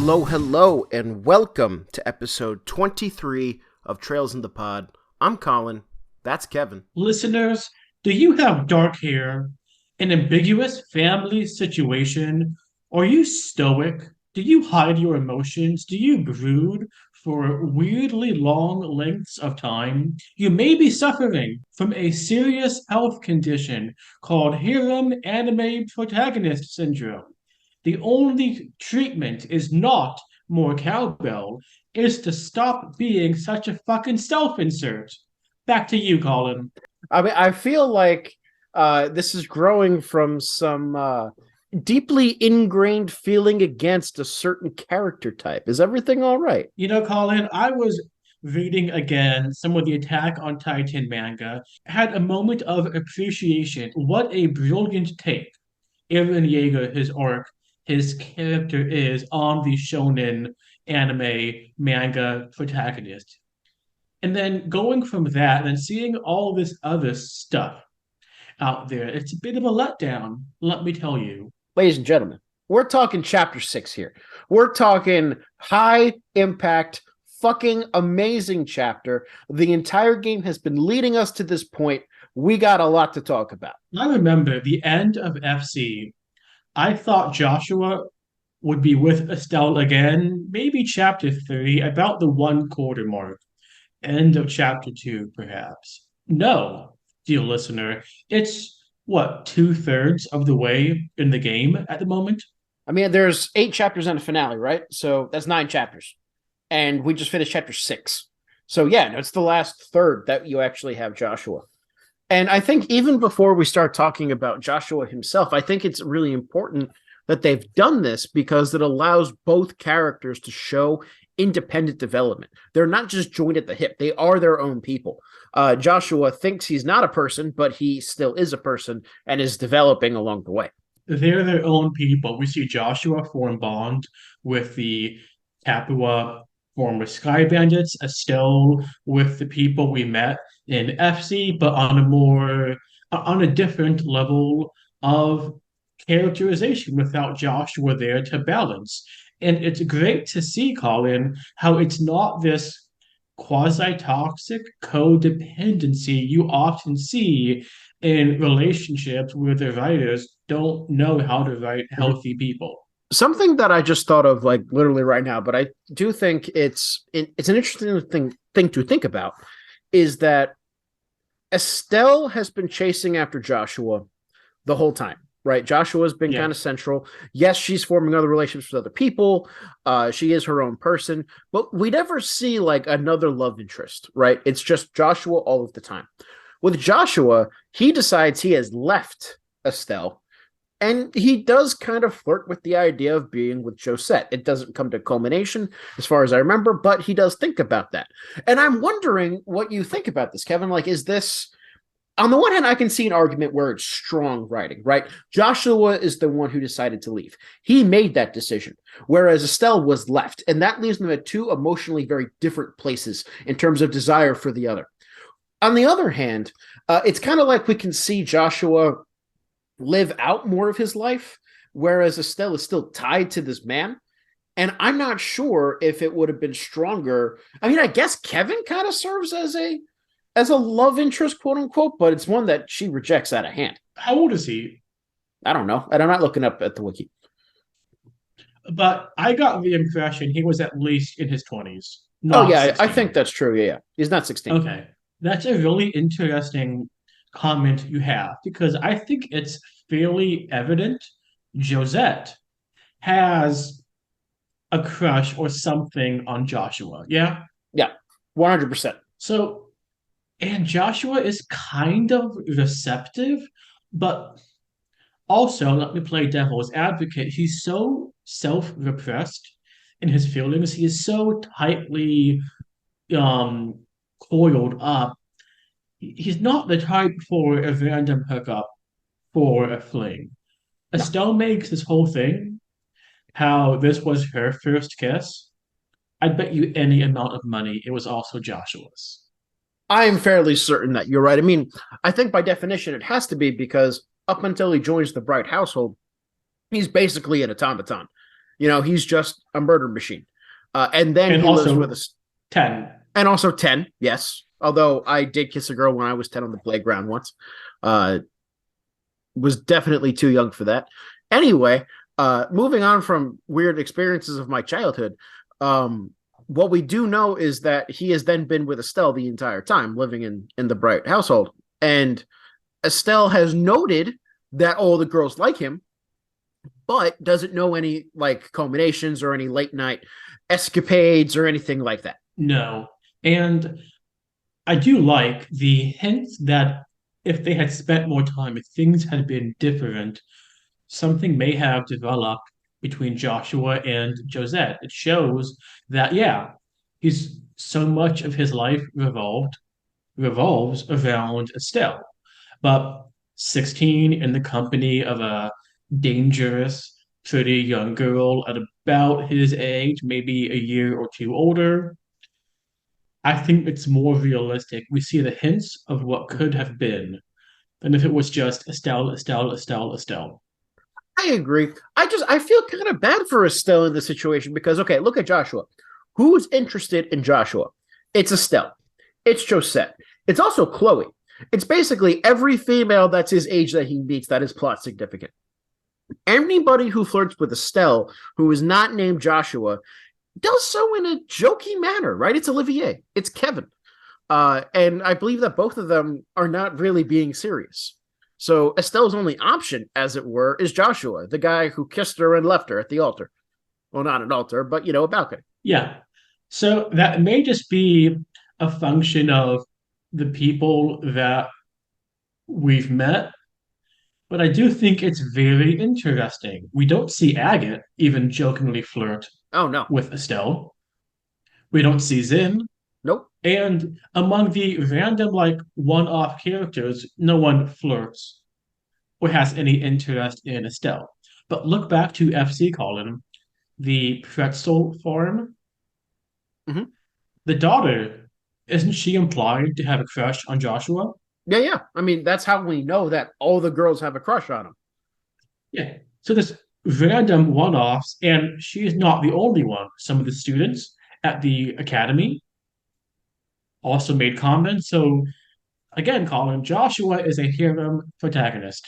Hello, and welcome to episode 23 of Trails in the Pod. I'm Colin. That's Kevin. Listeners, do you have dark hair, an ambiguous family situation? Are you stoic? Do you hide your emotions? Do you brood for weirdly long lengths of time? You may be suffering from a serious health condition called harem anime protagonist syndrome. The only treatment is not more cowbell, is to stop being such a fucking self-insert. Back to you, Colin. I feel like this is growing from some deeply ingrained feeling against a certain character type. Is everything all right? Colin, I was reading again some of the Attack on Titan manga, had a moment of appreciation. What a brilliant take Eren Yeager, his arc, his character is on the shonen anime manga protagonist. And then going from that and seeing all this other stuff out there, it's a bit of a letdown, let me tell you. Ladies and gentlemen, we're talking chapter 6 here. We're talking high impact, fucking amazing chapter. The entire game has been leading us to this point. We got a lot to talk about. I remember the end of FC. I thought Joshua would be with Estelle again, maybe chapter 3, about the 1/4 mark. End of chapter 2, perhaps. No, dear listener, it's what, 2/3 of the way in the game at the moment? I mean, there's 8 chapters and a finale, right? So that's 9 chapters. And we just finished chapter 6. So yeah, no, it's the last third that you actually have Joshua. And I think even before we start talking about Joshua himself, I think it's really important that they've done this because it allows both characters to show independent development. They're not just joined at the hip. They are their own people. Joshua thinks he's not a person, but he still is a person and is developing along the way. They're their own people. We see Joshua form bond with the Capua former Sky Bandits, Estelle with the people we met in FC, but on a different level of characterization without Joshua there to balance. And it's great to see, Colin, how it's not this quasi-toxic codependency you often see in relationships where the writers don't know how to write healthy people. Something that I just thought of, like literally right now, but I do think it's an interesting thing to think about, is that Estelle has been chasing after Joshua the whole time, right? Joshua has been kind of central. Yes, she's forming other relationships with other people. She is her own person, but we never see like another love interest, right? It's just Joshua all of the time. With Joshua, he decides he has left Estelle, and he does kind of flirt with the idea of being with Josette. It doesn't come to culmination, as far as I remember, but he does think about that. And I'm wondering what you think about this, Kevin. Like, is this... On the one hand, I can see an argument where it's strong writing, right? Joshua is the one who decided to leave. He made that decision, whereas Estelle was left. And that leaves them at two emotionally very different places in terms of desire for the other. On the other hand, it's kind of like we can see Joshua live out more of his life, whereas Estelle is still tied to this man. And I'm not sure if it would have been stronger. I mean, I guess Kevin kind of serves as a love interest, quote unquote, but it's one that she rejects out of hand. How old is he? I don't know. And I'm not looking up at the wiki. But I got the impression he was at least in his 20s. Oh, yeah, 16. I think that's true. Yeah. He's not 16. Okay. That's a really interesting comment you have because I think it's fairly evident Josette has a crush or something on Joshua. Yeah? Yeah, 100%. So, and Joshua is kind of receptive, but also, let me play devil's advocate. He's so self-repressed in his feelings. He is so tightly um, coiled up. He's not the type for a random hookup for a fling. No. Estelle makes this whole thing how this was her first kiss. I'd bet you any amount of money it was also Joshua's. I am fairly certain that you're right. I mean, I think by definition it has to be because up until he joins the Bright household, he's basically an automaton. He's just a murder machine. And then And he lives with also us. 10. And also 10, yes. Although I did kiss a girl when I was 10 on the playground once. Was definitely too young for that. Anyway, moving on from weird experiences of my childhood, what we do know is that he has then been with Estelle the entire time, living in the Bright household. And Estelle has noted that all the girls like him, but doesn't know any like culminations or any late night escapades or anything like that. No. And I do like the hints that if they had spent more time, if things had been different, something may have developed between Joshua and Josette. It shows that, yeah, he's so much of his life revolves around Estelle. But 16 in the company of a dangerous, pretty young girl at about his age, maybe a year or two older, I think it's more realistic. We see the hints of what could have been than if it was just Estelle, Estelle, Estelle, Estelle. I agree. I feel kind of bad for Estelle in this situation because okay, look at Joshua. Who's interested in Joshua? It's Estelle. It's Josette. It's also Chloe. It's basically every female that's his age that he meets that is plot significant. Anybody who flirts with Estelle who is not named Joshua does so in a jokey manner, right? It's Olivier. It's Kevin. And I believe that both of them are not really being serious. So Estelle's only option, as it were, is Joshua, the guy who kissed her and left her at the altar. Well, not an altar, but, a balcony. Yeah. So that may just be a function of the people that we've met, but I do think it's very interesting. We don't see Agate even jokingly flirt Oh, no. with Estelle. We don't see Zin. Nope. And among the random, like, one off characters, no one flirts or has any interest in Estelle. But look back to FC Colin, the pretzel farm. Mm-hmm. The daughter, isn't she implied to have a crush on Joshua? Yeah, yeah. I mean, that's how we know that all the girls have a crush on him. Yeah. So this random one offs, and she's not the only one. Some of the students at the academy also made comments. So again, Colin, Joshua is a harem protagonist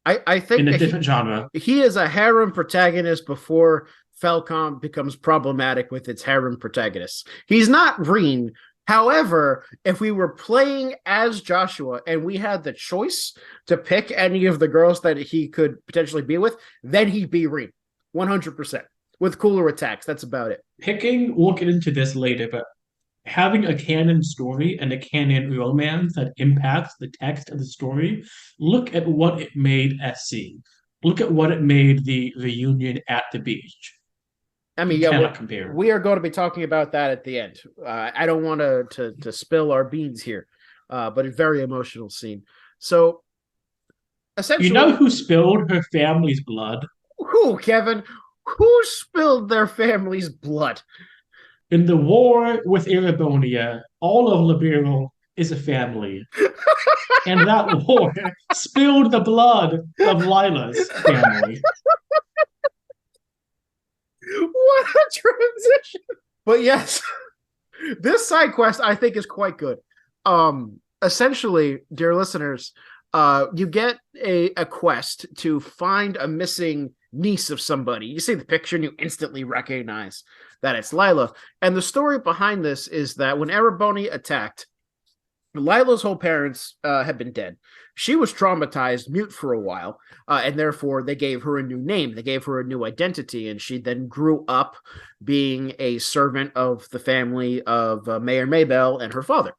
I think in a different genre. he is a harem protagonist before Falcom becomes problematic with its harem protagonists. He's not Reen. However, if we were playing as Joshua and we had the choice to pick any of the girls that he could potentially be with, then he'd be Reen. 100%. With cooler attacks. That's about it. Picking, we'll get into this later, but having a canon story and a canon romance that impacts the text of the story, look at what it made SC. Look at what it made the reunion at the beach. I mean, You yeah, cannot compare. we are going to be talking about that at the end. I don't want to spill our beans here, but a very emotional scene. So, essentially, You know who spilled her family's blood? who, Kevin? Who spilled their family's blood? In the war with Erebonia, all of Liberal is a family. And that war spilled the blood of Lila's family. What a transition! But yes, this side quest I think is quite good. Essentially, dear listeners, you get a quest to find a missing niece of somebody. You see the picture and you instantly recognize that it's Lila. And the story behind this is that when Erebonia attacked, Lila's whole parents had been dead. She was traumatized, mute for a while, and therefore they gave her a new name. They gave her a new identity, and she then grew up being a servant of the family of Mayor Maybell and her father,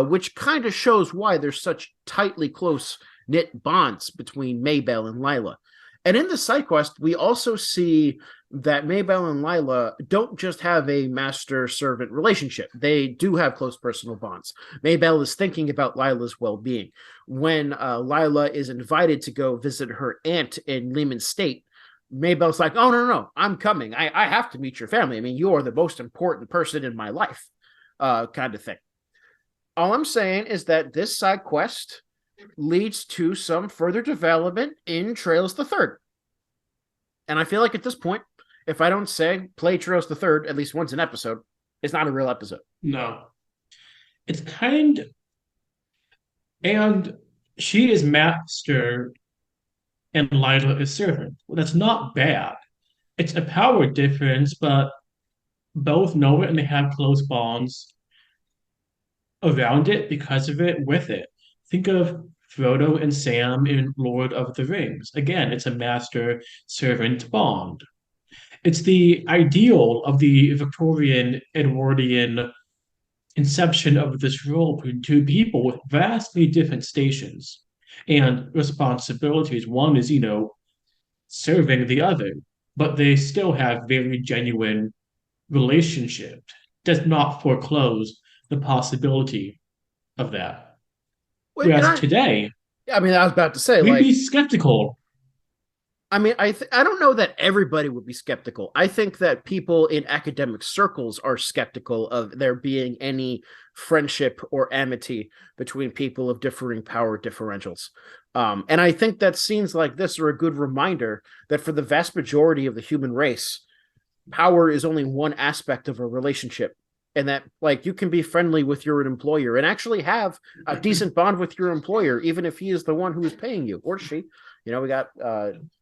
which kind of shows why there's such tightly close-knit bonds between Maybell and Lila. And in the side quest, we also see that Maybell and Lila don't just have a master-servant relationship. They do have close personal bonds. Maybell is thinking about Lila's well-being. When Lila is invited to go visit her aunt in Lehman State, Maybell's like, oh, no, I'm coming. I have to meet your family. I mean, you are the most important person in my life, kind of thing. All I'm saying is that this side quest leads to some further development in Trails the Third. And I feel like at this point, if I don't say play Trios the Third at least once an episode, it's not a real episode. No. It's kind and she is master and Lila is servant. Well, that's not bad. It's a power difference, but both know it and they have close bonds around it because of it with it. Think of Frodo and Sam in Lord of the Rings. Again, it's a master servant bond. It's the ideal of the Victorian Edwardian inception of this role between two people with vastly different stations and responsibilities. One is, serving the other, but they still have very genuine relationship. Does not foreclose the possibility of that. And Whereas today, I mean, I was about to say, we'd like, be skeptical. I mean, I don't know that everybody would be skeptical. I think that people in academic circles are skeptical of there being any friendship or amity between people of differing power differentials. And I think that scenes like this are a good reminder that for the vast majority of the human race, power is only one aspect of a relationship. And that, like, you can be friendly with your employer and actually have a decent bond with your employer, even if he is the one who is paying you or she. We got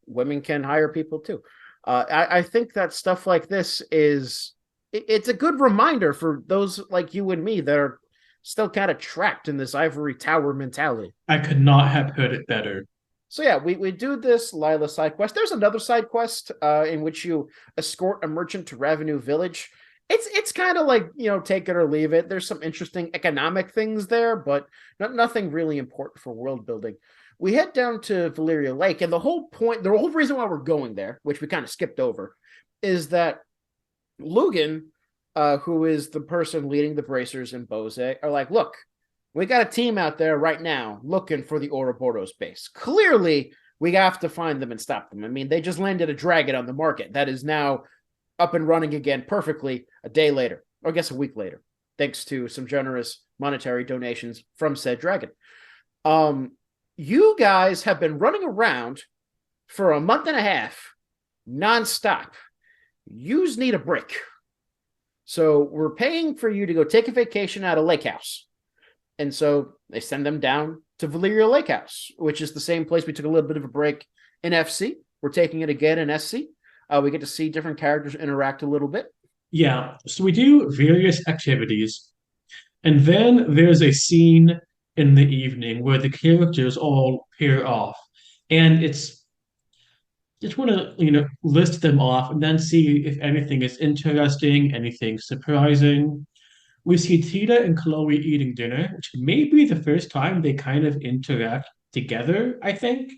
women can hire people too. I think that stuff like this it's a good reminder for those like you and me that are still kind of trapped in this ivory tower mentality. I could not have put it better. So yeah, we do this Lila side quest. There's another side quest in which you escort a merchant to Revenue Village. It's kind of like, take it or leave it. There's some interesting economic things there, but nothing really important for world building. We head down to Valleria Lake, and the whole reason why we're going there, which we kind of skipped over, is that Lugan, who is the person leading the bracers in Bose, are like, look, we got a team out there right now looking for the Ouroboros base. Clearly, we have to find them and stop them. I mean, they just landed a dragon on the market that is now up and running again perfectly a day later, or I guess a week later, thanks to some generous monetary donations from said dragon. You guys have been running around for a month and a half nonstop. Yous need a break. So we're paying for you to go take a vacation at a lake house. And so they send them down to Valleria Lake House, which is the same place we took a little bit of a break in FC. We're taking it again in SC. We get to see different characters interact a little bit. Yeah, so we do various activities, and then there's a scene in the evening where the characters all pair off, and it's just want to list them off and then see if anything is interesting, anything surprising. We see Tita and Chloe eating dinner, which may be the first time they kind of interact together, I think.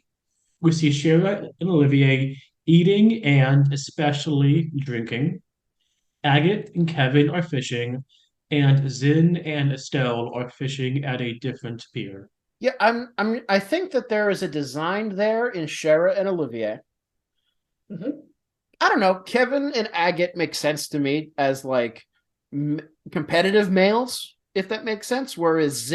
We see Shira and Olivier eating and especially drinking. Agate and Kevin are fishing, and Zin and Estelle are fishing at a different pier. Yeah, I think that there is a design there in Shara and Olivier. Mm-hmm. I don't know. Kevin and Agate make sense to me as like competitive males, if that makes sense. Whereas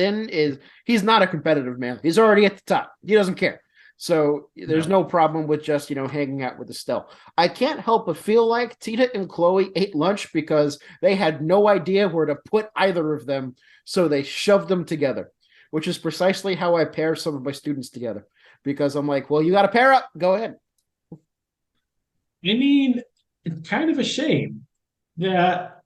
he's not a competitive male. He's already at the top. He doesn't care. So there's no problem with just, hanging out with Estelle. I can't help but feel like Tita and Chloe ate lunch because they had no idea where to put either of them. So they shoved them together, which is precisely how I pair some of my students together. Because I'm like, well, you got to pair up. Go ahead. I mean, it's kind of a shame that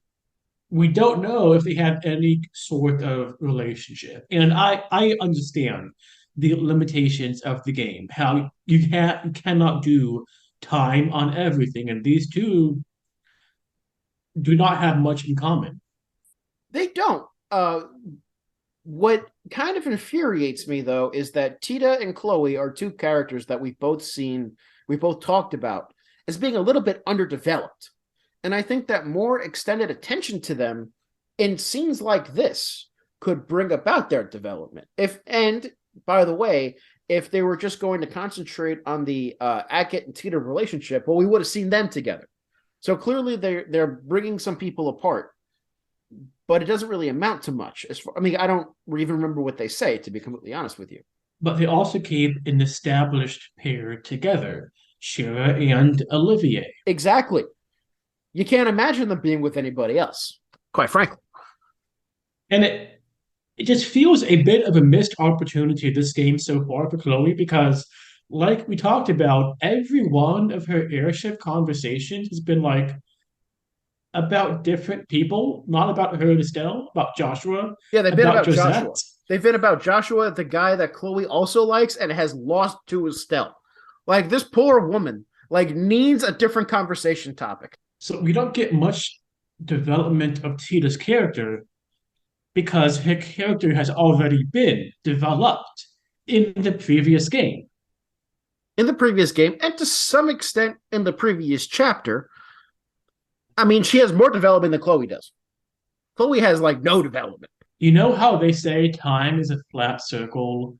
we don't know if they have any sort of relationship. And I understand the limitations of the game, how you cannot do time on everything, and these two do not have much in common. They don't. What kind of infuriates me though is that Tita and Chloe are two characters that we both talked about as being a little bit underdeveloped. And I think that more extended attention to them in scenes like this could bring about their development. And by the way, if they were just going to concentrate on the Agate and Tita relationship, well, we would have seen them together. So clearly they're bringing some people apart, but it doesn't really amount to much. I don't even remember what they say, to be completely honest with you. But they also keep an established pair together, Shira and Olivier. Exactly. You can't imagine them being with anybody else, quite frankly. And it just feels a bit of a missed opportunity this game so far for Chloe because, like we talked about, every one of her airship conversations has been like about different people, not about her and Estelle, about Joshua, Yeah, they've been about about Josette. Joshua. They've been about Joshua, the guy that Chloe also likes and has lost to Estelle. Like this poor woman, like needs a different conversation topic. So we don't get much development of Tita's character because her character has already been developed in the previous game. In the previous game, and to some extent in the previous chapter, I mean, she has more development than Chloe does. Chloe has like no development. You know how they say time is a flat circle,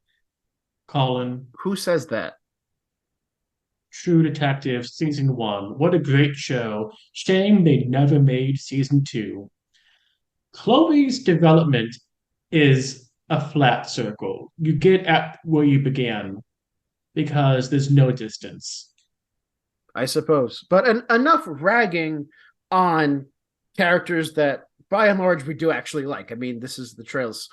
Colin? Who says that? True Detective season 1. What a great show. Shame they never made season 2. Chloe's development is a flat circle. You get at where you began because there's no distance. I suppose. But enough ragging on characters that, by and large, we do actually like. I mean, this is the Trails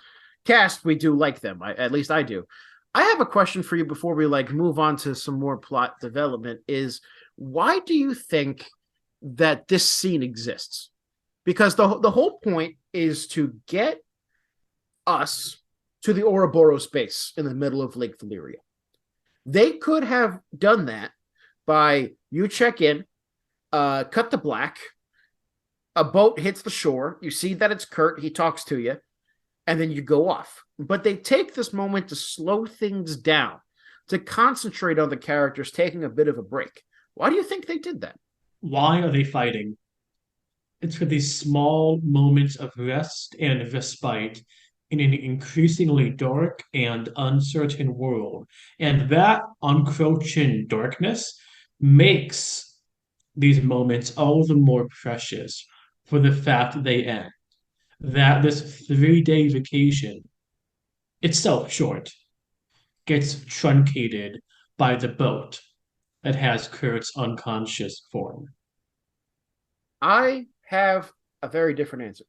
cast. We do like them. At least I do. I have a question for you before we like move on to some more plot development. Is why do you think that this scene exists? Because the whole point is to get us to the Ouroboros base in the middle of Lake Valleria. They could have done that by you check in, cut to black, a boat hits the shore, you see that it's Kurt, he talks to you, and then you go off. But they take this moment to slow things down, to concentrate on the characters taking a bit of a break. Why do you think they did that? Why are they fighting? It's for these small moments of rest and respite in an increasingly dark and uncertain world. And that encroaching darkness makes these moments all the more precious for the fact they end. That this 3 day vacation, itself short, gets truncated by the boat that has Kurt's unconscious form. I have a very different answer.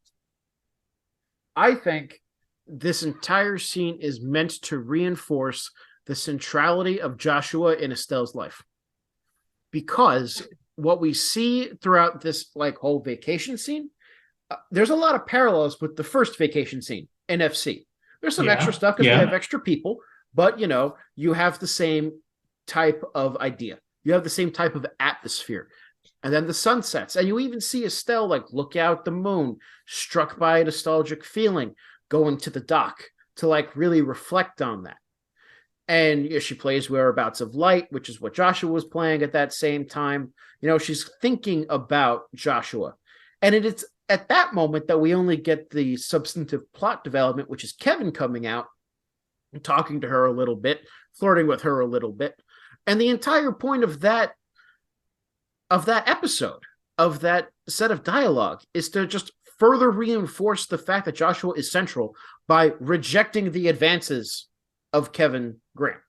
I think this entire scene is meant to reinforce the centrality of Joshua in Estelle's life. Because what we see throughout this like whole vacation scene, there's a lot of parallels with the first vacation scene in FC. There's some extra stuff because we have extra people, but you have the same type of idea. You have the same type of atmosphere. And then the sun sets, and you even see Estelle like look out the moon, struck by a nostalgic feeling, going to the dock to like really reflect on that. And she plays Whereabouts of Light, which is what Joshua was playing at that same time. She's thinking about Joshua. And it's at that moment that we only get the substantive plot development, which is Kevin coming out and talking to her a little bit, flirting with her a little bit. And the entire point of that episode, of that set of dialogue, is to just further reinforce the fact that Joshua is central by rejecting the advances of Kevin Graham.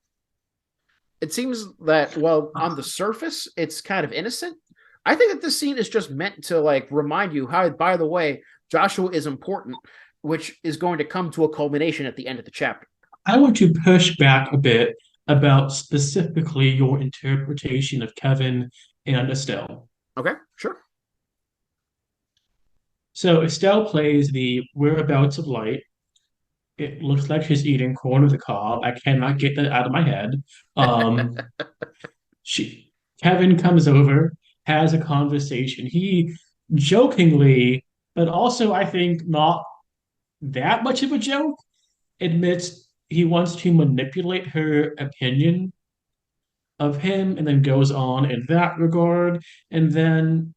It seems that, well, on the surface, it's kind of innocent. I think that this scene is just meant to like remind you how, by the way, Joshua is important, which is going to come to a culmination at the end of the chapter. I want to push back a bit about specifically your interpretation of Kevin and Estelle. Okay, sure. So Estelle plays the Whereabouts of Light. It looks like she's eating corn with a cob. I cannot get that out of my head. Kevin comes over, has a conversation. He jokingly, but also I think not that much of a joke, admits he wants to manipulate her opinion of him and then goes on in that regard. And then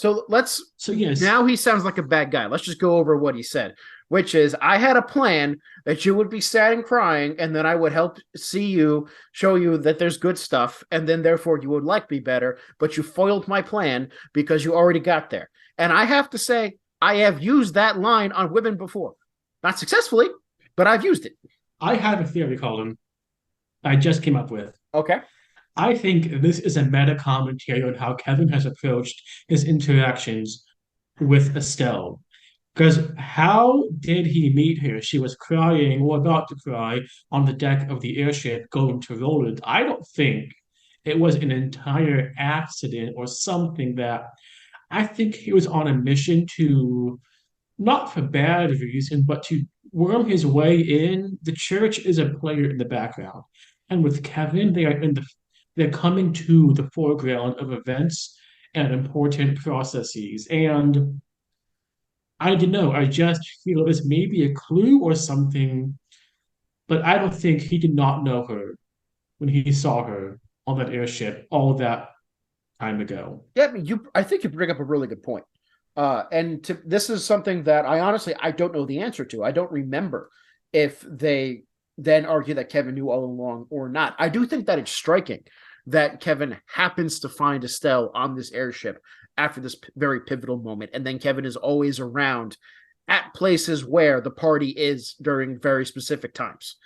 yes. Now he sounds like a bad guy. Let's just go over what he said, which is, I had a plan that you would be sad and crying, and then I would help show you that there's good stuff, and then therefore you would like me better, but you foiled my plan because you already got there. And I have to say, I have used that line on women before. Not successfully, but I've used it. I have a theory, Colin, I just came up with. Okay. I think this is a meta commentary on how Kevin has approached his interactions with Estelle. Because how did he meet her? She was crying or about to cry on the deck of the airship going to Roland. I don't think it was an entire accident or something that I think he was on a mission to, not for bad reason, but to worm his way in. The church is a player in the background. And with Kevin, they're coming to the foreground of events and important processes. And I don't know. I just feel this may be a clue or something, but I don't think he did not know her when he saw her on that airship all that time ago. Yeah, I mean, I think you bring up a really good point. This is something that I don't know the answer to. I don't remember if they then argue that Kevin knew all along or not. I do think that it's striking that Kevin happens to find Estelle on this airship after this very pivotal moment, and then Kevin is always around at places where the party is during very specific times,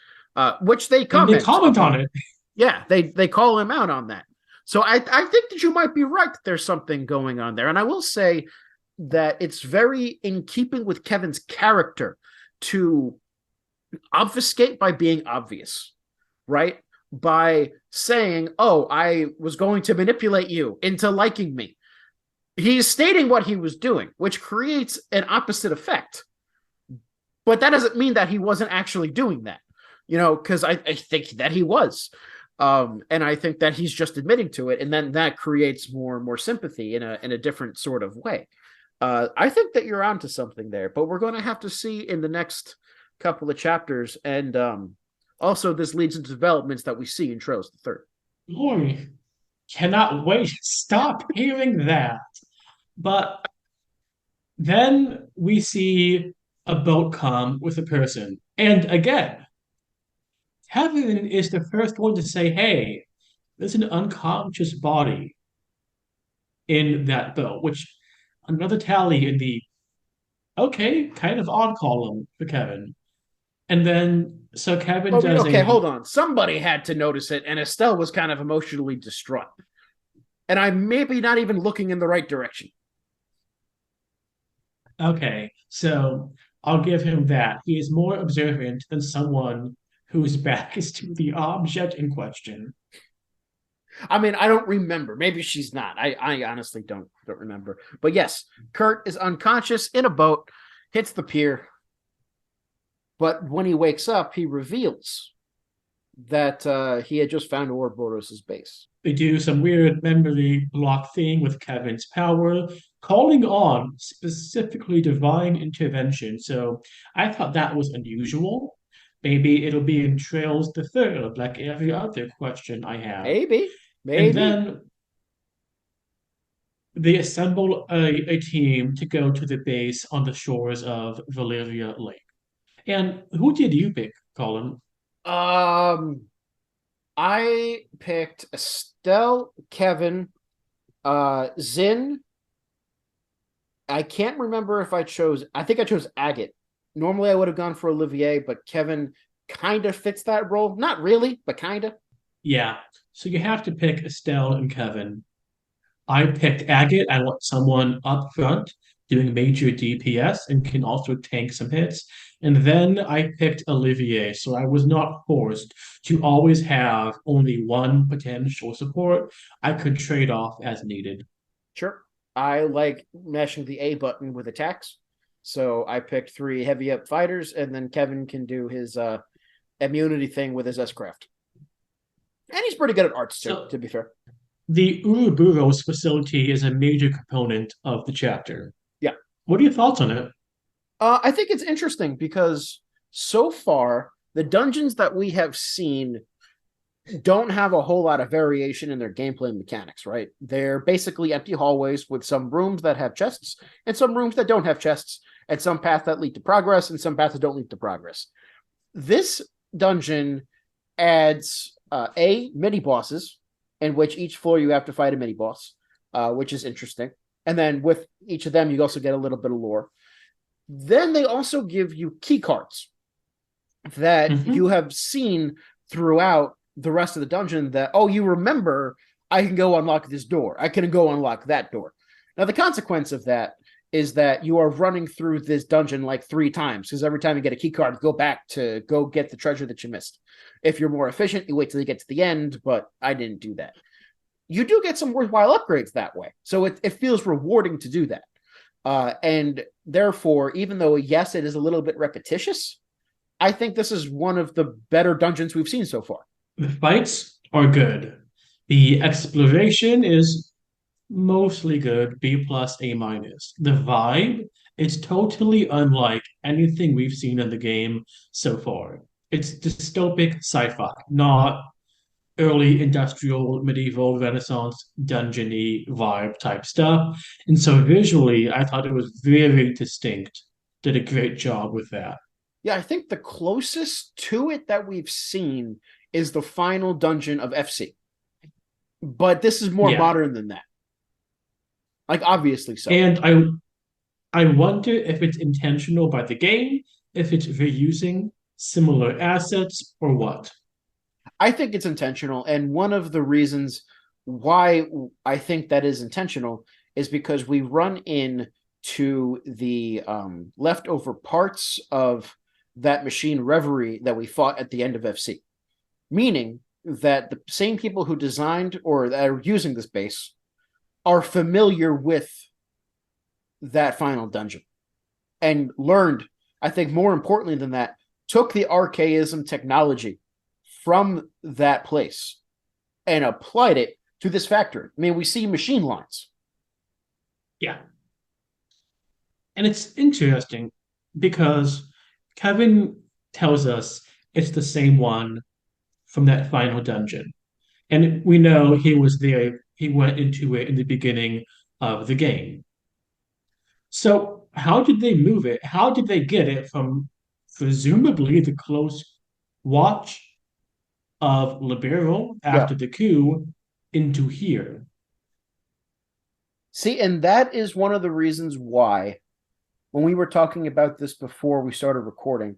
which they And they comment comment on upon. it. Yeah, they call him out on that. So I think that you might be right that there's something going on there. And I will say that it's very in keeping with Kevin's character to obfuscate by being obvious, right? By saying, oh, I was going to manipulate you into liking me. He's stating what he was doing, which creates an opposite effect. But that doesn't mean that he wasn't actually doing that, because I think that he was. And I think that he's just admitting to it, and then that creates more sympathy in a different sort of way. I think that you're onto something there, but we're going to have to see in the next couple of chapters, and also this leads into developments that we see in Trails the Third. Boy, cannot wait. Stop hearing that. But then we see a boat come with a person. And again, Kevin is the first one to say, hey, there's an unconscious body in that boat, which another tally in the okay, kind of odd column for Kevin. And then so Kevin Well, I mean, does okay, a hold on. Somebody had to notice it, and Estelle was kind of emotionally distraught. And I'm maybe not even looking in the right direction. okay, so I'll give him that. He is more observant than someone whose back is to the object in question. I mean, I don't remember. Maybe she's not. I honestly don't remember. But yes, Kurt is unconscious in a boat, hits the pier. But when he wakes up, he reveals that he had just found Ouroboros' base. They do some weird memory block thing with Kevin's power, calling on specifically divine intervention. So I thought that was unusual. Maybe it'll be in Trails the Third, like every other question I have. Maybe, And maybe. then they assemble a team to go to the base on the shores of Valleria Lake. And who did you pick, Colin? Um, I picked Estelle, Kevin, Zin. I can't remember if I think I chose Agate. Normally I would have gone for Olivier, but Kevin kind of fits that role. Not really, but kind of. Yeah, so you have to pick Estelle and Kevin. I picked Agate. I want someone up front doing major DPS and can also tank some hits. And then I picked Olivier, so I was not forced to always have only one potential support. I could trade off as needed. Sure. I like mashing the A button with attacks. So I picked 3 heavy up fighters, and then Kevin can do his immunity thing with his S-Craft. And he's pretty good at arts too, So to be fair. the Ouroboros facility is a major component of the chapter. Yeah. What are your thoughts on it? I think it's interesting because so far, the dungeons that we have seen don't have a whole lot of variation in their gameplay mechanics, right? They're basically empty hallways with some rooms that have chests and some rooms that don't have chests, and some paths that lead to progress and some paths that don't lead to progress. This dungeon adds mini bosses, in which each floor you have to fight a mini boss, which is interesting. And then with each of them, you also get a little bit of lore. Then they also give you key cards that you have seen throughout the rest of the dungeon that, oh, you remember I can go unlock this door. I can go unlock that door. Now, the consequence of that is that you are running through this dungeon like 3 times, because every time you get a key card, go back to go get the treasure that you missed. If you're more efficient, you wait till you get to the end, but I didn't do that. You do get some worthwhile upgrades that way. So it feels rewarding to do that. And therefore, even though, yes, it is a little bit repetitious, I think this is one of the better dungeons we've seen so far. The fights are good. The exploration is mostly good, B plus, A minus. The vibe is totally unlike anything we've seen in the game so far. It's dystopic sci-fi, not early industrial, medieval, Renaissance, dungeony vibe type stuff. And so visually, I thought it was very distinct. Did a great job with that. Yeah, I think the closest to it that we've seen is the final dungeon of FC. But this is more Yeah. modern than that. Like, obviously so. And I wonder if it's intentional by the game, if it's reusing similar assets or what. I think it's intentional. And one of the reasons why I think that is intentional is because we run in to the leftover parts of that machine Reverie that we fought at the end of FC. Meaning that the same people who designed or that are using this base are familiar with that final dungeon and learned, I think more importantly than that, took the archaism technology from that place and applied it to this factory. I mean, we see machine lines. Yeah. And it's interesting because Kevin tells us it's the same one from that final dungeon. And we know he was there, he went into it in the beginning of the game. So, how did they move it? How did they get it from presumably the close watch of Liberal Yeah. after the coup into here? See, and that is one of the reasons why, when we were talking about this before we started recording,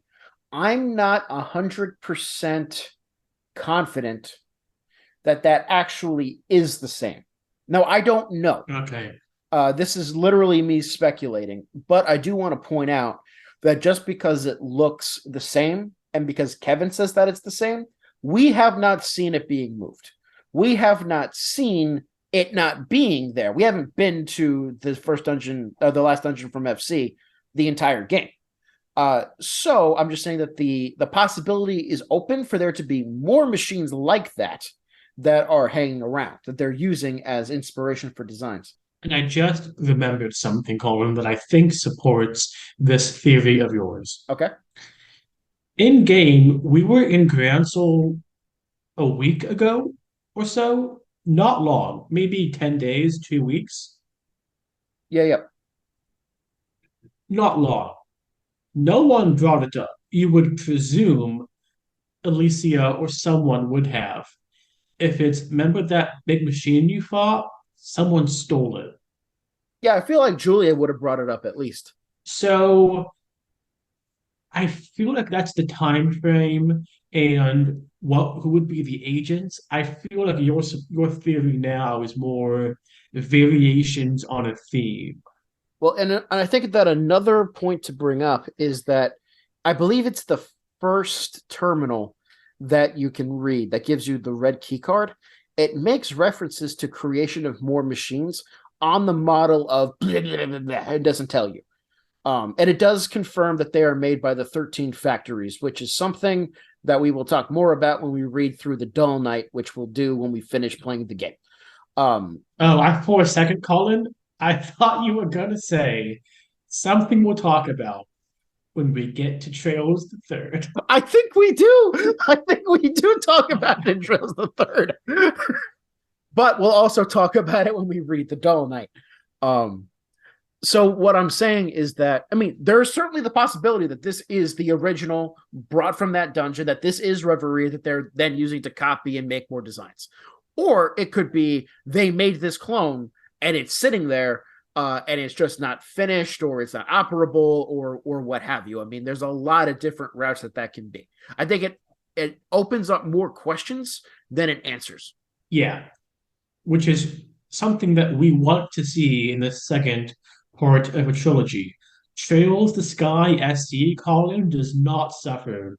I'm not 100% confident that that actually is the same. Now, I don't know. Okay. This is literally me speculating, but I do want to point out that just because it looks the same and because Kevin says that it's the same, we have not seen it being moved. We have not seen it not being there. We haven't been to the first dungeon, the last dungeon from FC, the entire game. So I'm just saying that the possibility is open for there to be more machines like that that are hanging around, that they're using as inspiration for designs. And I just remembered something, Colin, that I think supports this theory of yours. Okay. In game, we were in Gransel a week ago or so, not long, maybe 10 days, 2 weeks, Yeah, yeah. not long. No one brought it up. You would presume Alicia or someone would have. If it's, remember that big machine you fought? Someone stole it. Yeah, I feel like Julia would have brought it up at least. So I feel like that's the time frame and what who would be the agents. I feel like your theory now is more variations on a theme. Well, and I think that another point to bring up is that I believe it's the first terminal that you can read that gives you the red key card. It makes references to creation of more machines on the model of blah, blah, blah, blah. It doesn't tell you. And it does confirm that they are made by the 13 factories, which is something that we will talk more about when we read through the Dull Night, which we'll do when we finish playing the game. Oh, for a second, Colin, I thought you were gonna say something we'll talk about when we get to Trails the Third. I think we do. I think we do talk about it in Trails the Third. But we'll also talk about it when we read the Dull Night. So what I'm saying is that, I mean, there's certainly the possibility that this is the original brought from that dungeon, that this is Reverie that they're then using to copy and make more designs. Or it could be they made this clone and it's sitting there and it's just not finished or it's not operable or what have you. I mean, there's a lot of different routes that can be. I think it opens up more questions than it answers. Yeah, which is something that we want to see in the second part of a trilogy. Trails the Sky SC column does not suffer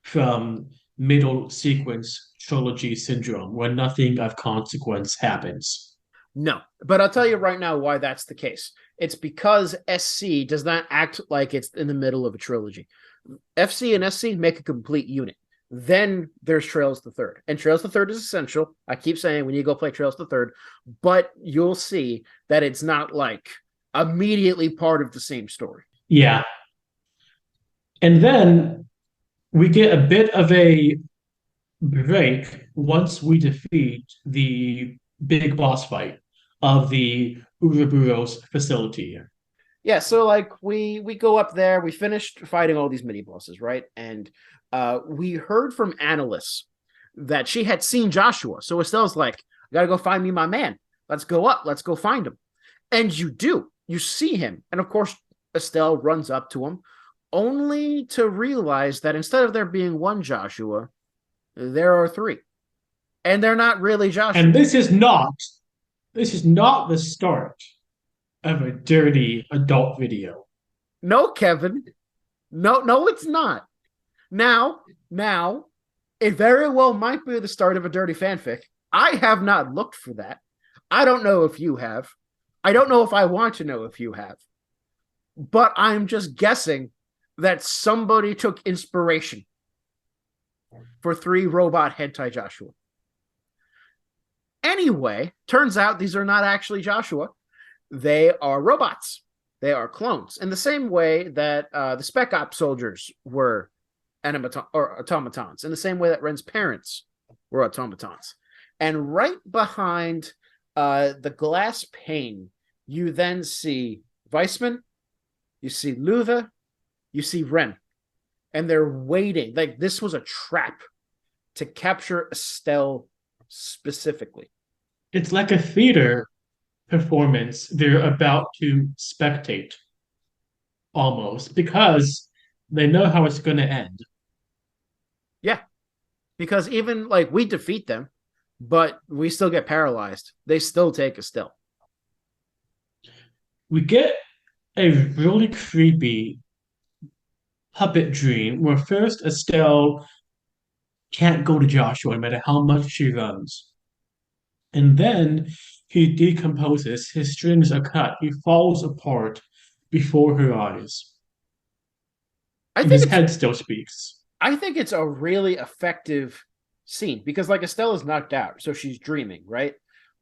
from middle sequence trilogy syndrome, where nothing of consequence happens. No, but I'll tell you right now why that's the case. It's because SC does not act like it's in the middle of a trilogy. FC and SC make a complete unit. Then there's Trails the Third. And Trails the Third is essential. I keep saying we need to go play Trails the Third, but you'll see that it's not like immediately part of the same story. Yeah. And then we get a bit of a break once we defeat the big boss fight of the Ouroboros facility. Yeah, so like we go up there, we finished fighting all these mini bosses, right? And we heard from Annalise that she had seen Joshua. So Estelle's like, I gotta go find me my man. Let's go up, let's go find him. And you do. You see him. And of course, Estelle runs up to him, only to realize that instead of there being one Joshua, there are three. And they're not really Joshua. And this is not the start of a dirty adult video. No, Kevin. No, it's not. Now, it very well might be the start of a dirty fanfic. I have not looked for that. I don't know if you have. I don't know if I want to know if you have. But I'm just guessing that somebody took inspiration for 3 robot hentai Joshua. Anyway, turns out these are not actually Joshua. They are robots. They are clones. In the same way that the Spec Ops soldiers were automatons. In the same way that Ren's parents were automatons. And right behind the glass pane, you then see Weissman, you see Loewe, you see Ren. And they're waiting. Like this was a trap to capture Estelle specifically. It's like a theater performance they're about to spectate almost because they know how it's going to end. Yeah, because even like we defeat them, but we still get paralyzed. They still take Estelle. We get a really creepy puppet dream where first Estelle can't go to Joshua no matter how much she runs. And then he decomposes, his strings are cut, he falls apart before her eyes. I And think his it's head still speaks. I think it's a really effective scene because like Estelle is knocked out, so she's dreaming, right?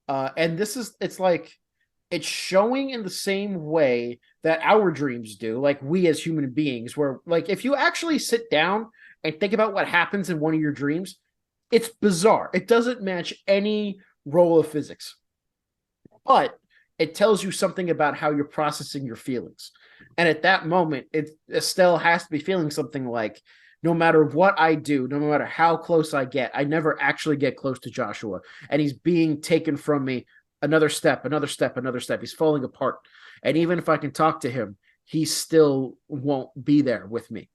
And it's like it's showing in the same way that our dreams do, like we as human beings, where like if you actually sit down and think about what happens in one of your dreams, it's bizarre. It doesn't match any role of physics, but it tells you something about how you're processing your feelings. And at that moment, Estelle has to be feeling something like, no matter what I do, no matter how close I get, I never actually get close to Joshua. And he's being taken from me another step, another step, another step. He's falling apart. And even if I can talk to him, he still won't be there with me.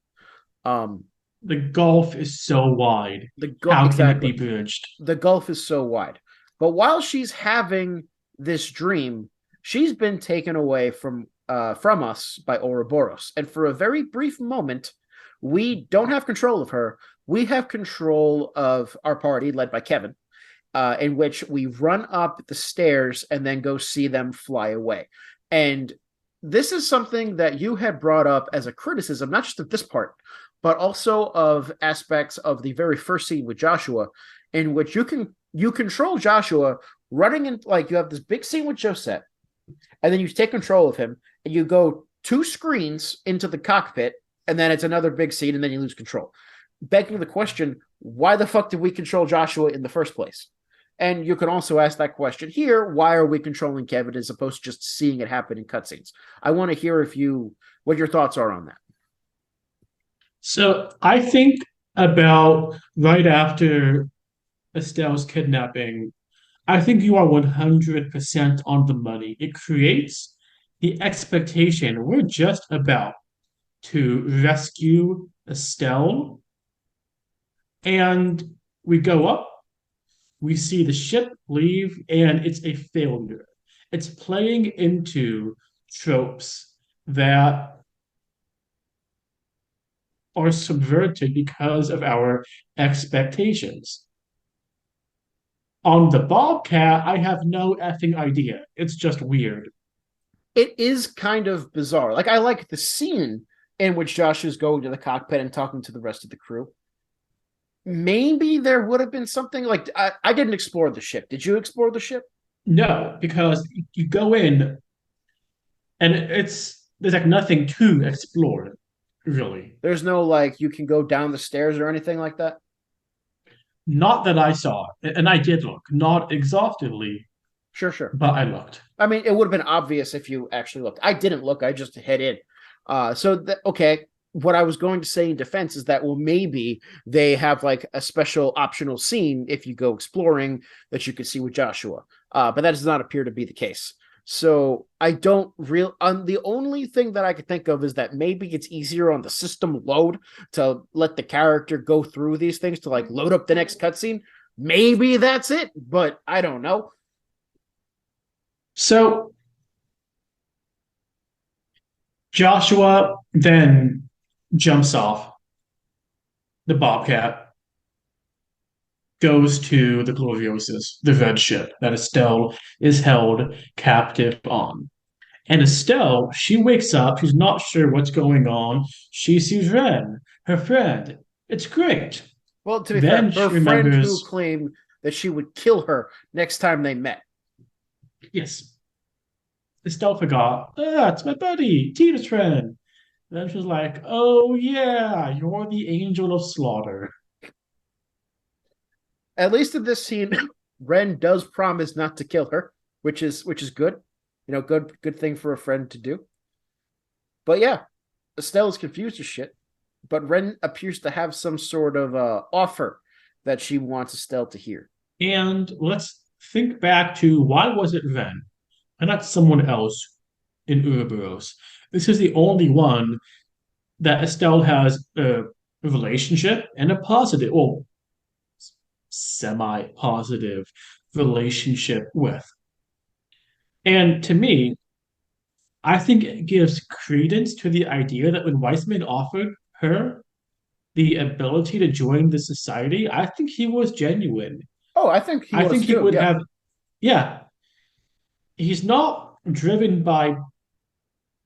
The gulf is so wide. How can it be bridged? The gulf is so wide. But while she's having this dream, she's been taken away from us by Ouroboros. And for a very brief moment, we don't have control of her. We have control of our party led by Kevin, in which we run up the stairs and then go see them fly away. And this is something that you had brought up as a criticism, not just of this part, but also of aspects of the very first scene with Joshua, in which you control Joshua running in, like you have this big scene with Josette, and then you take control of him, and you go 2 screens into the cockpit, and then it's another big scene, and then you lose control. Begging the question, why the fuck did we control Joshua in the first place? And you can also ask that question here, why are we controlling Kevin as opposed to just seeing it happen in cutscenes? I want to hear what your thoughts are on that. So I think about right after Estelle's kidnapping, I think you are 100% on the money. It creates the expectation we're just about to rescue Estelle And we go up, we see the ship leave, and it's a failure. It's playing into tropes that are subverted because of our expectations. On the Bobcat, I have no effing idea. It's just weird. It is kind of bizarre. Like I like the scene in which Josh is going to the cockpit and talking to the rest of the crew. Maybe there would have been something like I didn't explore the ship. Did you explore the ship? No, because you go in and there's like nothing to explore, really. There's no like you can go down the stairs or anything like that. Not that I saw, and I did look, not exhaustively, Sure, sure. but I looked. I mean, it would have been obvious if you actually looked. I didn't look. I just hit in. Okay. What I was going to say in defense is that well, maybe they have like a special optional scene if you go exploring that you could see with Joshua. But that does not appear to be the case. So I don't real. The only thing that I could think of is that maybe it's easier on the system load to let the character go through these things to like load up the next cutscene. Maybe that's it, but I don't know. So Joshua then jumps off the Bobcat, goes to the Gloriosus, the red ship that Estelle is held captive on. And Estelle, she wakes up. She's not sure what's going on. She sees Ren, her friend. It's great. Well, to be fair, Then her she friend who remembers, claimed that she would kill her next time they met. yes, Estelle forgot. Ah, it's my buddy, Tina's friend. Then she's like, oh, yeah, you're the angel of slaughter. At least in this scene, Ren does promise not to kill her, which is good. You know, good thing for a friend to do. But yeah, Estelle is confused as shit. But Ren appears to have some sort of offer that she wants Estelle to hear. And let's think back to why was it Ren and not someone else in Ouroboros? This is the only one that Estelle has a relationship and a positive, well, semi-positive relationship with. And to me, I think it gives credence to the idea that when Weissman offered her the ability to join the society, I think he was genuine. Oh, I think he I was think he too. would Yeah, have, yeah, he's not driven by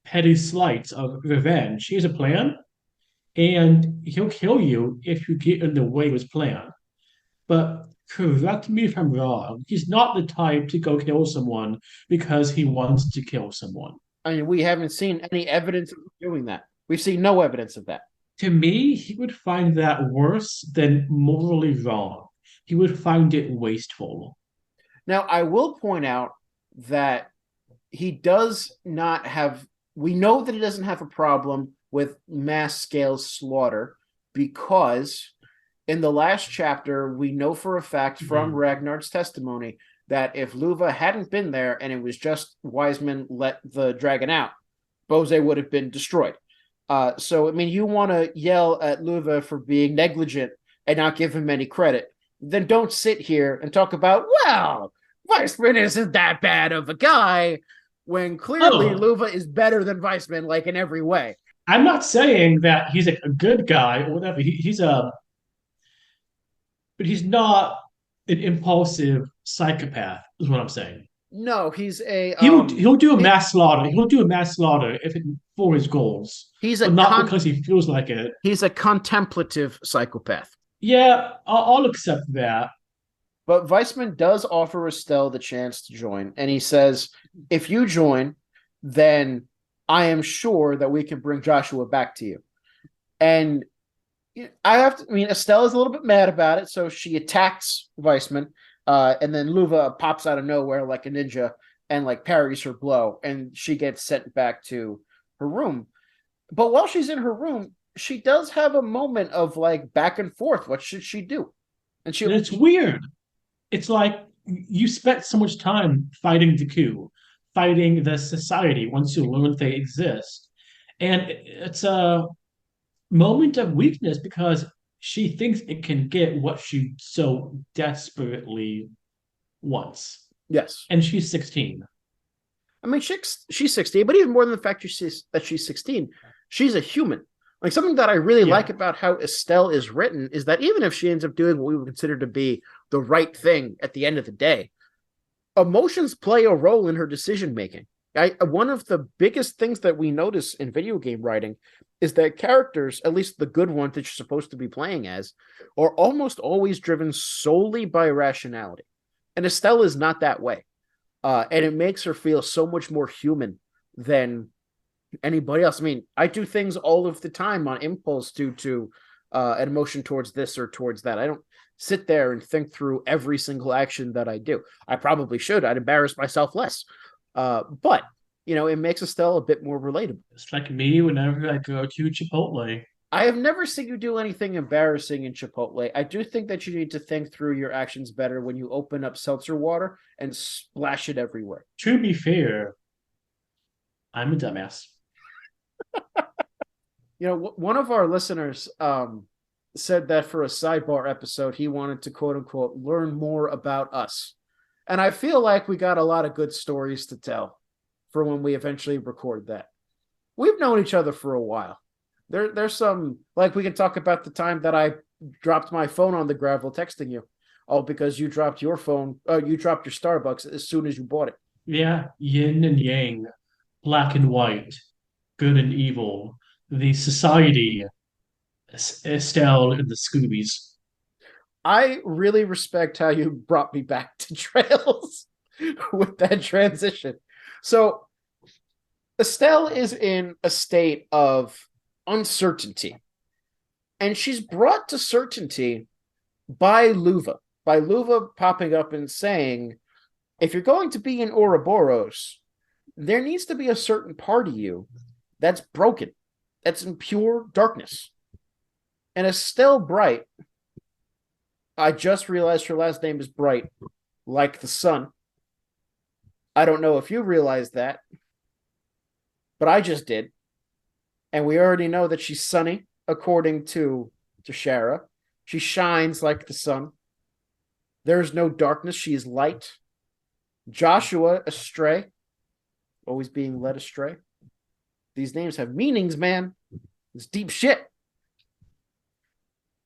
petty slights of revenge. He has a plan, and he'll kill you if you get in the way of his plan. But correct me if I'm wrong. He's not the type to go kill someone because he wants to kill someone. I mean, we haven't seen any evidence of doing that. We've seen no evidence of that. To me, he would find that worse than morally wrong. He would find it wasteful. Now, I will point out that he does not have, we know that he doesn't have a problem with mass scale slaughter because in the last chapter, we know for a fact from Ragnar's testimony that if Loewe hadn't been there and it was just Wiseman let the dragon out, Bose would have been destroyed. So, I mean, you want to yell at Loewe for being negligent and not give him any credit. Then don't sit here and talk about, well, Weissman isn't that bad of a guy when clearly Oh, Loewe is better than Weissman, like in every way. I'm not saying that he's a good guy or whatever. He's a, but he's not an impulsive psychopath, is what I'm saying. No, he's a He'll do a mass slaughter. He'll do a mass slaughter if it, for his goals, he's a but not because he feels like it. he's a contemplative psychopath. Yeah, I'll accept that. But Weissman does offer Estelle the chance to join, and he says, if you join, then I am sure that we can bring Joshua back to you. And I mean, Estelle is a little bit mad about it, so she attacks Weissman, and then Loewe pops out of nowhere like a ninja and like parries her blow, and she gets sent back to her room. But while she's in her room, she does have a moment of like back and forth. What should she do? And she And it's weird. It's like you spent so much time fighting the coup, fighting the society once you learn they exist. And it's a moment of weakness because she thinks it can get what she so desperately wants. Yes. And she's 16. I mean, she's 16, but even more than the fact that she's 16, she's a human. Like, something that I really like Yeah. about how Estelle is written is that even if she ends up doing what we would consider to be the right thing at the end of the day, emotions play a role in her decision making. One of the biggest things that we notice in video game writing is that characters, at least the good ones that you're supposed to be playing as, are almost always driven solely by rationality. And Estelle is not that way. And it makes her feel so much more human than anybody else. I mean, I do things all of the time on impulse due to an emotion towards this or towards that. I don't sit there and think through every single action that I do. I probably should. I'd embarrass myself less. But, it makes Estelle a bit more relatable. It's like me whenever I go to Chipotle. I have never seen you do anything embarrassing in Chipotle. I do think that you need to think through your actions better when you open up seltzer water and splash it everywhere. To be fair, I'm a dumbass. One of our listeners said that for a sidebar episode, he wanted to quote unquote learn more about us. And I feel like we got a lot of good stories to tell for when we eventually record that. We've known each other for a while. There's some, like, we can talk about the time that I dropped my phone on the gravel texting you. Oh, because you dropped your phone, you dropped your Starbucks as soon as you bought it. Yeah, yin and yang, black and white, good and evil, the society, Estelle and the Scoobies. I really respect how you brought me back to Trails with that transition. So Estelle is in a state of uncertainty, and she's brought to certainty by Loewe popping up and saying, if you're going to be in Ouroboros, there needs to be a certain part of you that's broken, that's in pure darkness. And Estelle Bright, I just realized her last name is Bright, like the sun. I don't know if you realized that, but I just did. And we already know that she's sunny, according to Shara. She shines like the sun. There is no darkness. She is light. Joshua, astray, always being led astray. These names have meanings, man. It's deep shit.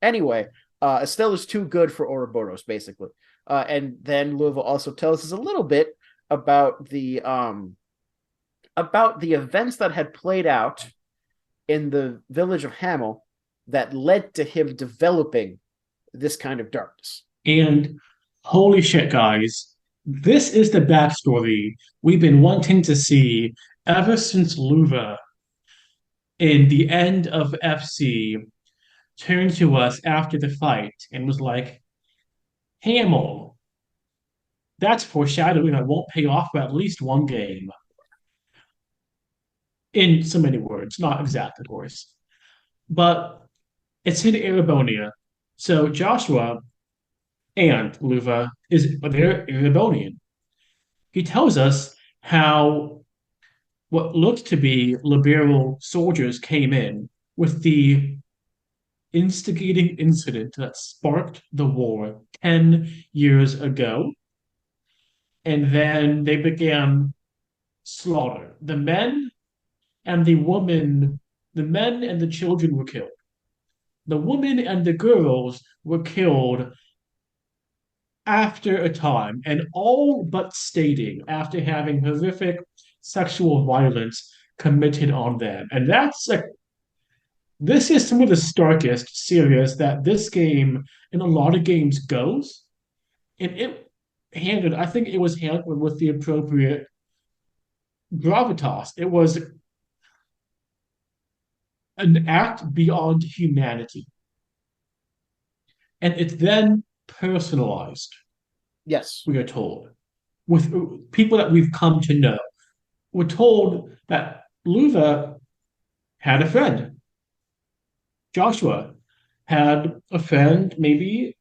Anyway, Estelle is too good for Ouroboros, basically. And then Loewe also tells us a little bit about the events that had played out in the village of Hamel that led to him developing this kind of darkness. And holy shit, guys, this is the backstory we've been wanting to see ever since Loewe, in the end of FC, turned to us after the fight and was like, Hamel, that's foreshadowing that won't pay off for at least one game. In so many words, not exact, of course. But it's in Erebonia. So Joshua and Loewe they're Erebonian. He tells us how what looked to be liberal soldiers came in with the instigating incident that sparked the war 10 years ago. And then they began slaughter. The men and the children were killed. The women and the girls were killed after a time, and all but stating after having horrific sexual violence committed on them. And that's like, this is some of the starkest serious that this game in a lot of games goes. And I think it was handled with the appropriate gravitas. It was an act beyond humanity. And it's then personalized, Yes. we are told, with people that we've come to know. We're told that Loewe had a friend. Joshua had a friend, maybe,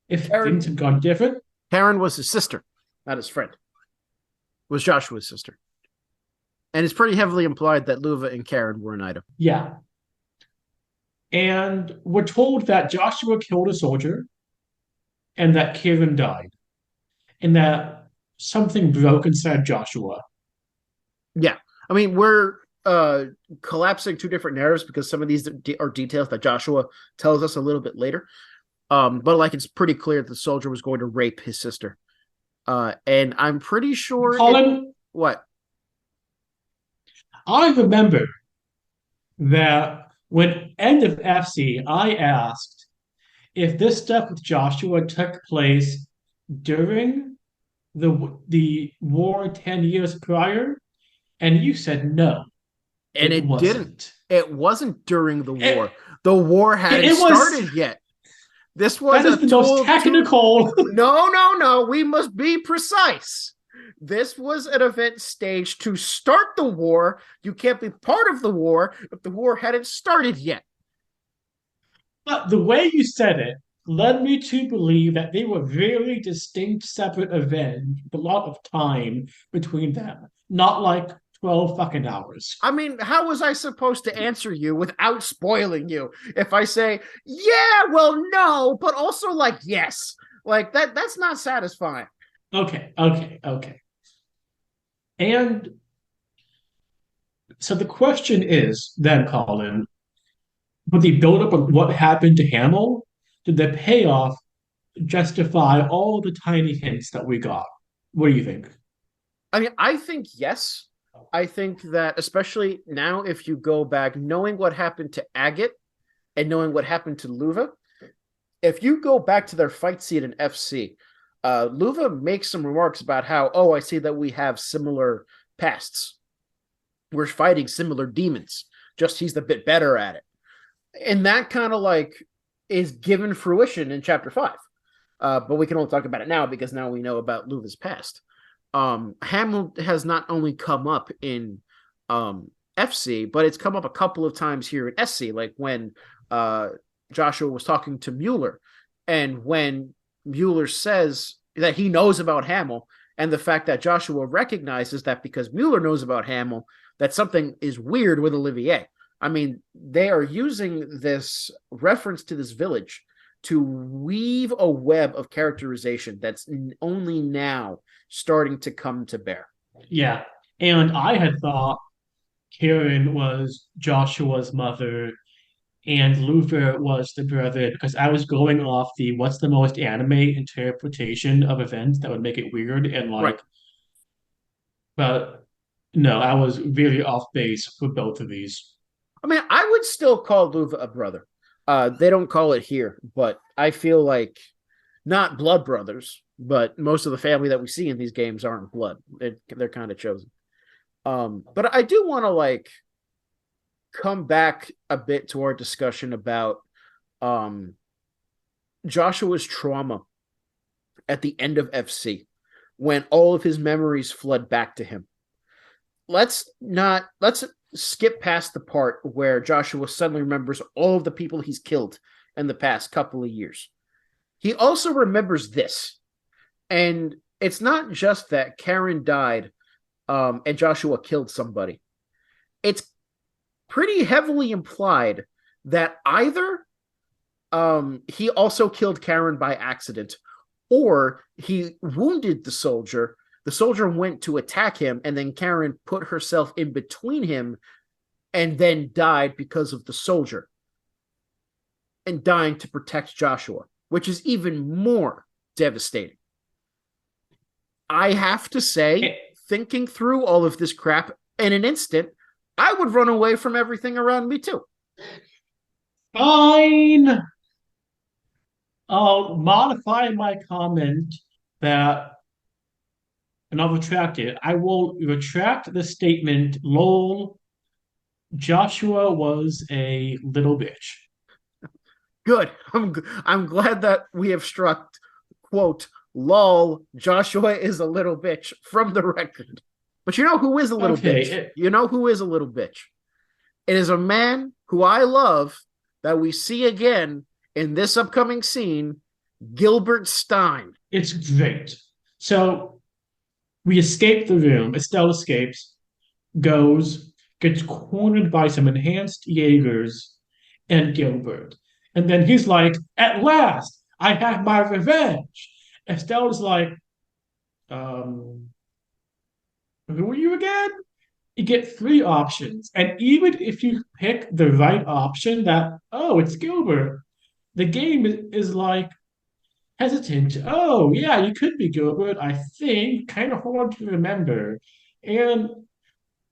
if things had gone different. Karen was his sister, not his friend. Was Joshua's sister. And it's pretty heavily implied that Loewe and Karen were an item. Yeah. And we're told that Joshua killed a soldier and that Kieran died, and that something broke inside Joshua. Yeah. I mean, we're uh collapsing two different narratives because some of these are details that Joshua tells us a little bit later. But like it's pretty clear that the soldier was going to rape his sister. And I'm pretty sure it Colin, what? I remember that when end of FC, I asked if this stuff with Joshua took place during the war 10 years prior, and you said no, And it it didn't. wasn't. It wasn't during the It, war. The war it, hadn't it was started yet. This was that is a the most tool to technical. no, no, no. We must be precise. This was an event staged to start the war. You can't be part of the war if the war hadn't started yet. But the way you said it led me to believe that they were very distinct, separate events with a lot of time between them, not like 12 fucking hours. I mean, how was I supposed to answer you without spoiling you? If I say, yeah, well, no, but also like, yes. Like that's not satisfying. Okay. And so the question is then, Colin, with the buildup of what happened to Hamel, did the payoff justify all the tiny hints that we got? What do you think? I mean, I think yes. I think that especially now, if you go back, knowing what happened to Agate and knowing what happened to Loewe, if you go back to their fight scene in FC, Loewe makes some remarks about how, oh, I see that we have similar pasts. We're fighting similar demons. Just he's a bit better at it. And that kind of like is given fruition in chapter 5. But we can only talk about it now because now we know about Loewe's past. Hamel has not only come up in FC, but it's come up a couple of times here in SC, like when Joshua was talking to Mueller, and when Mueller says that he knows about Hamel, and the fact that Joshua recognizes that because Mueller knows about Hamel, that something is weird with Olivier. I mean, they are using this reference to this village to weave a web of characterization that's only now starting to come to bear. Yeah. And I had thought Karen was Joshua's mother and Luther was the brother because I was going off the what's the most anime interpretation of events that would make it weird and Right. like, but no, I was really off base with both of these. I mean, I would still call Loewe a brother. They don't call it here, but I feel like not blood brothers, but most of the family that we see in these games aren't blood. They're kind of chosen. But I do want to like come back a bit to our discussion about um, Joshua's trauma at the end of FC when all of his memories flood back to him. Let's skip past the part where Joshua suddenly remembers all of the people he's killed in the past couple of years. He also remembers this. And it's not just that Karen died and Joshua killed somebody. It's pretty heavily implied that either he also killed Karen by accident, or he wounded the soldier. The soldier went to attack him, and then Karen put herself in between him and then died because of the soldier and dying to protect Joshua, which is even more devastating. I have to say, thinking through all of this crap in an instant, I would run away from everything around me too. Fine. I'll modify my comment that, and I'll retract it. I will retract the statement, lol, Joshua was a little bitch. Good. I'm glad that we have struck quote lol Joshua is a little bitch from the record. But you know who is a little bitch? You know who is a little bitch? It is a man who I love that we see again in this upcoming scene, Gilbert Stein. It's great. So we escape the room. Estelle escapes, goes, gets cornered by some enhanced Jaegers, and Gilbert. And then he's like, at last, I have my revenge. Estelle's like, um, who are you again? You get three options. And even if you pick the right option that, oh, it's Gilbert, the game is like hesitant. Oh, yeah, you could be Gilbert, I think. Kind of hard to remember. And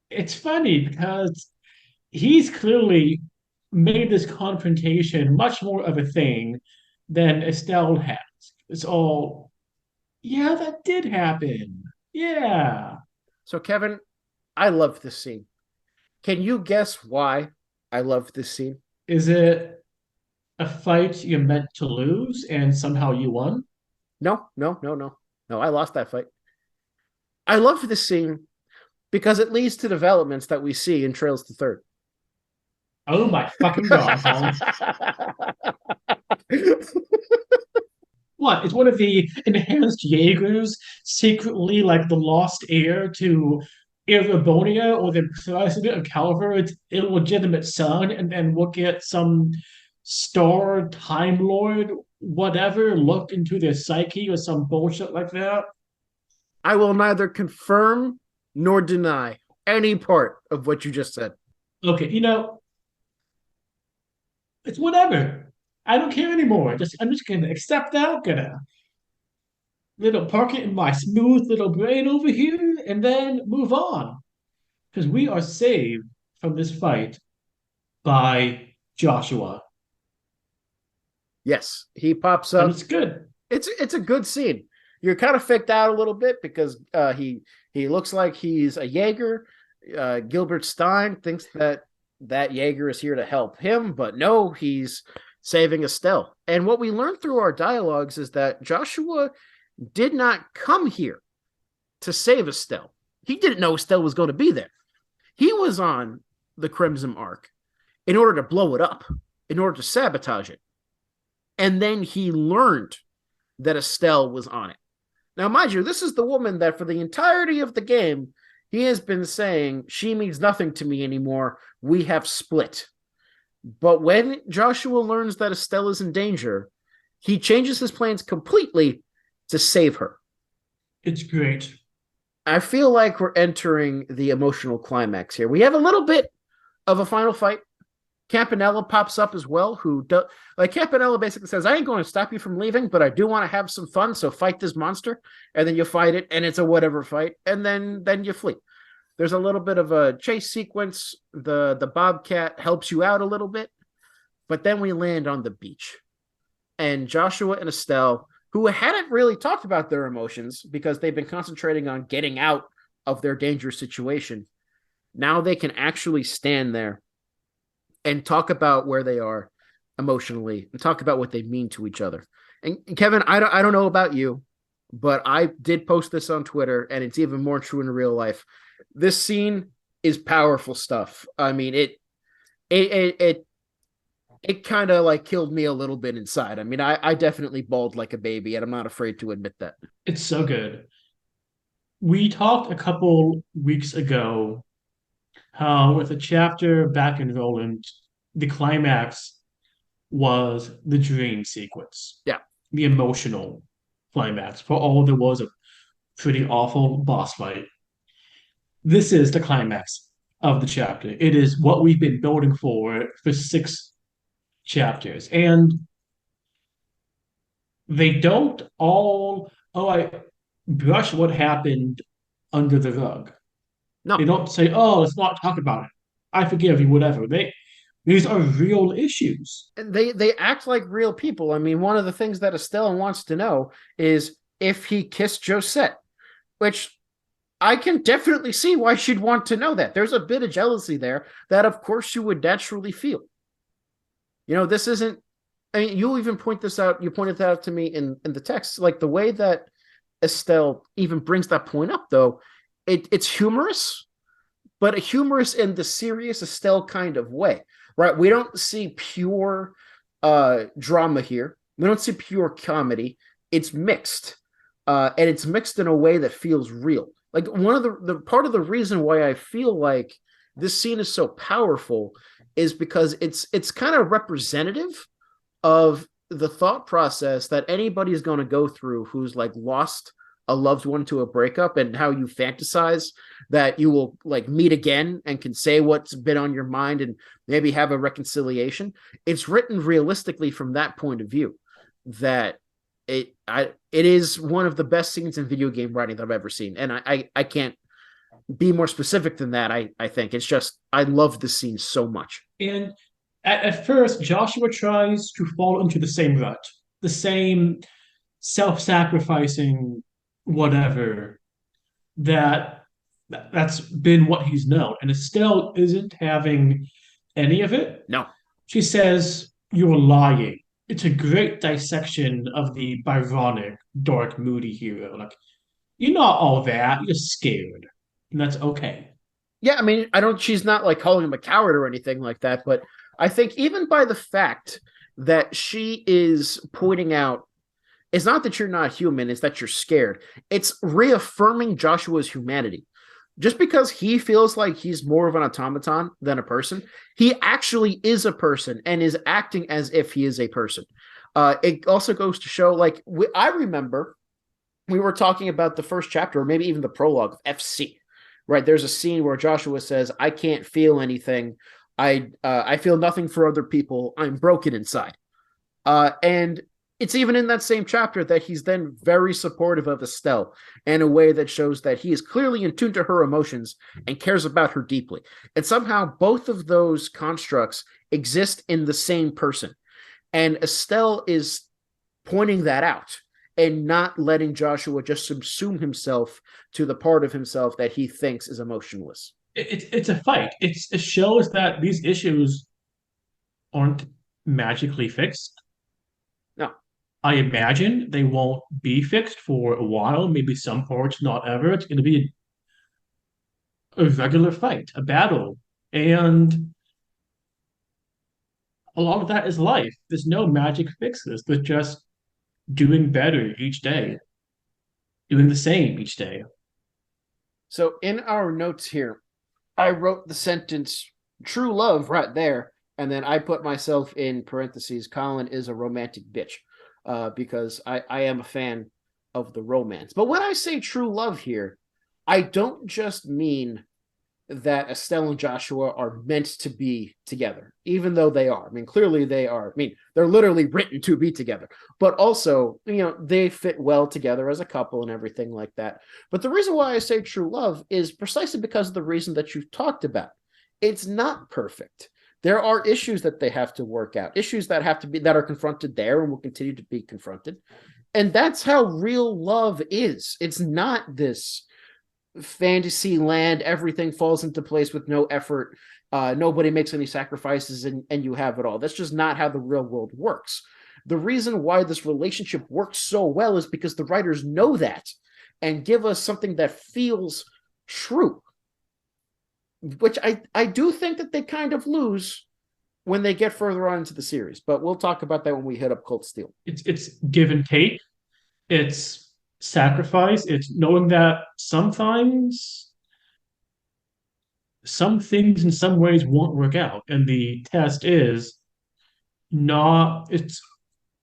it's funny because he's clearly made this confrontation much more of a thing than Estelle has. It's all, yeah, that did happen. Yeah. So, Kevin, I love this scene. Can you guess why I love this scene? Is it a fight you're meant to lose and somehow you won? No, no, no, no. No, I lost that fight. I love this scene because it leads to developments that we see in Trails to Third. Oh my fucking god, Colin. What? Is one of the enhanced Jaegers secretly like the lost heir to Erebonia or the president of Calvert's illegitimate son, and then we'll get some star Time Lord, whatever, look into their psyche or some bullshit like that? I will neither confirm nor deny any part of what you just said. Okay, it's whatever. I don't care anymore. I'm just gonna accept that, gonna little park it in my smooth little brain over here, and then move on. Because we are saved from this fight by Joshua. Yes, he pops And up. it's good. It's a good scene. You're kind of faked out a little bit because he looks like he's a Jaeger. Gilbert Stein thinks that Jaeger is here to help him, but no, he's saving Estelle. And what we learned through our dialogues is that Joshua did not come here to save Estelle. He didn't know Estelle was going to be there. He was on the Crimson Arc in order to blow it up, in order to sabotage it. And then he learned that Estelle was on it. Now, mind you, this is the woman that for the entirety of the game, he has been saying, she means nothing to me anymore. We have split. But when Joshua learns that Estelle is in danger, he changes his plans completely to save her. It's great. I feel like we're entering the emotional climax here. We have a little bit of a final fight. Campanella pops up as well, Campanella basically says, I ain't going to stop you from leaving, but I do want to have some fun, so fight this monster. And then you fight it, and it's a whatever fight, and then you flee. There's a little bit of a chase sequence. The Bobcat helps you out a little bit, but then we land on the beach. And Joshua and Estelle, who hadn't really talked about their emotions because they've been concentrating on getting out of their dangerous situation, now they can actually stand there and talk about where they are emotionally and talk about what they mean to each other. And Kevin, I don't know about you, but I did post this on Twitter, and it's even more true in real life. This scene is powerful stuff. I mean, it kind of like killed me a little bit inside. I mean, I definitely bawled like a baby, and I'm not afraid to admit that. It's so good. We talked a couple weeks ago how with a chapter back in Roland, the climax was the dream sequence. Yeah. The emotional climax. For all there was a pretty awful boss fight. This is the climax of the chapter. It is what we've been building for 6 chapters. And they don't all, I brush what happened under the rug. No. They don't say, oh, let's not talk about it. I forgive you, whatever. These are real issues. And they act like real people. I mean, one of the things that Estelle wants to know is if he kissed Josette, which I can definitely see why she'd want to know that. There's a bit of jealousy there that, of course, you would naturally feel. This isn't, I mean, you even point this out. You pointed that out to me in the text. Like the way that Estelle even brings that point up, though, it's humorous, but humorous in the serious Estelle kind of way, right? We don't see pure drama here. We don't see pure comedy. It's mixed, and it's mixed in a way that feels real. Like one of the part of the reason why I feel like this scene is so powerful is because it's kind of representative of the thought process that anybody's going to go through who's like lost a loved one to a breakup, and how you fantasize that you will like meet again and can say what's been on your mind and maybe have a reconciliation. It's written realistically from that point of view, that it is one of the best scenes in video game writing that I've ever seen. And I can't be more specific than that. I think it's just, I love this scene so much. And at first, Joshua tries to fall into the same rut, the same self-sacrificing whatever that that's been what he's known. And Estelle isn't having any of it. No. She says, "You're lying." It's a great dissection of the Byronic, dark, moody hero. Like, you're not all that, you're scared. And that's okay. Yeah, I mean, I don't, she's not like calling him a coward or anything like that, but I think even by the fact that she is pointing out, it's not that you're not human, it's that you're scared. It's reaffirming Joshua's humanity. Just because he feels like he's more of an automaton than a person, he actually is a person and is acting as if he is a person. It also goes to show, like, I remember we were talking about the first chapter, or maybe even the prologue of FC, right? There's a scene where Joshua says, "I can't feel anything. I feel nothing for other people. I'm broken inside." And it's even in that same chapter that he's then very supportive of Estelle in a way that shows that he is clearly in tune to her emotions and cares about her deeply. And somehow both of those constructs exist in the same person. And Estelle is pointing that out and not letting Joshua just subsume himself to the part of himself that he thinks is emotionless. It's a fight. It shows that these issues aren't magically fixed. No. I imagine they won't be fixed for a while, maybe some parts, not ever. It's going to be a regular fight, a battle. And a lot of that is life. There's no magic fixes. There's just doing better each day, doing the same each day. So in our notes here, I wrote the sentence "true love" right there, and then I put myself in parentheses, Colin is a romantic bitch, because I am a fan of the romance. But when I say true love here, I don't just mean that Estelle and Joshua are meant to be together, even though they are. I mean, clearly they are. I mean, they're literally written to be together, but also, they fit well together as a couple and everything like that. But the reason why I say true love is precisely because of the reason that you've talked about. It's not perfect. There are issues that they have to work out, issues that are confronted there and will continue to be confronted. And that's how real love is. It's not this fantasy land, everything falls into place with no effort, nobody makes any sacrifices, and you have it all. That's just not how the real world works. The reason why this relationship works so well is because the writers know that and give us something that feels true, which I do think that they kind of lose when they get further on into the series, but we'll talk about that when we hit up Cold Steel. It's give and take. It's sacrifice. It's knowing that sometimes some things in some ways won't work out. And the test is it's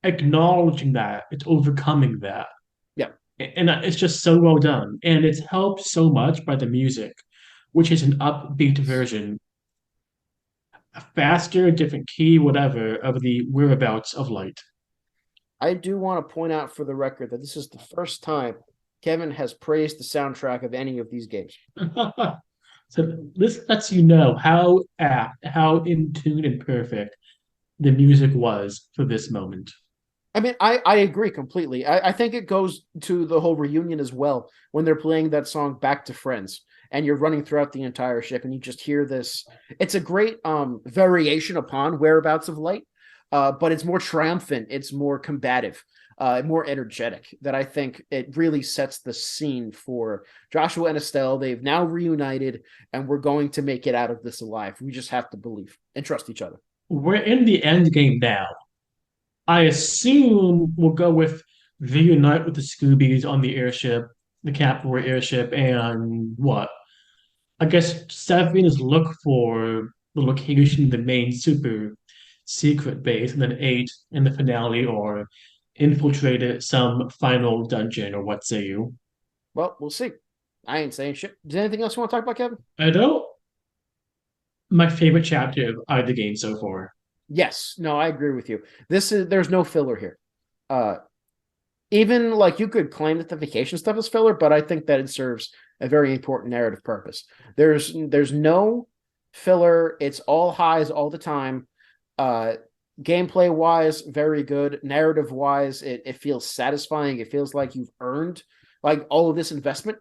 acknowledging that, it's overcoming that. Yeah. And it's just so well done. And it's helped so much by the music, which is an upbeat version, a faster, different key, whatever, of the whereabouts of light. I do want to point out for the record that this is the first time Kevin has praised the soundtrack of any of these games. So this lets you know how apt, how in tune and perfect the music was for this moment. I mean, I agree completely. I think it goes to the whole reunion as well, when they're playing that song Back to Friends, and you're running throughout the entire ship and you just hear this. It's a great variation upon Whereabouts of Light, but it's more triumphant, it's more combative, more energetic, that I think it really sets the scene for Joshua and Estelle. They've now reunited, and we're going to make it out of this alive. We just have to believe and trust each other. We're in the end game now. I assume we'll go with reunite with the Scoobies on the airship, the Capital airship, and what? I guess Seven is look for the location, the main super secret base, and then 8 in the finale, or infiltrated some final dungeon, or what say you? Well, we'll see. I ain't saying shit. Is there anything else you want to talk about, Kevin? I don't. My favorite chapter of either game so far. Yes. No, I agree with you. There's no filler here. Uh Even like you could claim that the vacation stuff is filler, but I think that it serves a very important narrative purpose. There's no filler. It's all highs all the time. Uh Gameplay wise, very good. Narrative wise, it feels satisfying. It feels like you've earned like all of this investment.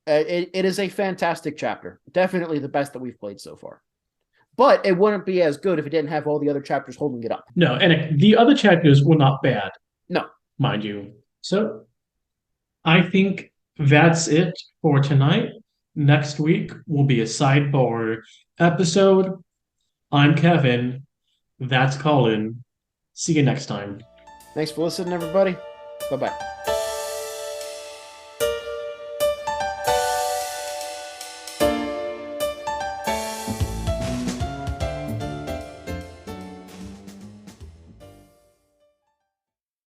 It is a fantastic chapter. Definitely the best that we've played so far. But it wouldn't be as good if it didn't have all the other chapters holding it up. No, and the other chapters were not bad, No. mind you. So I think that's it for tonight. Next week will be a sidebar episode. I'm Kevin. That's Colin. See you next time. Thanks for listening, everybody. Bye bye.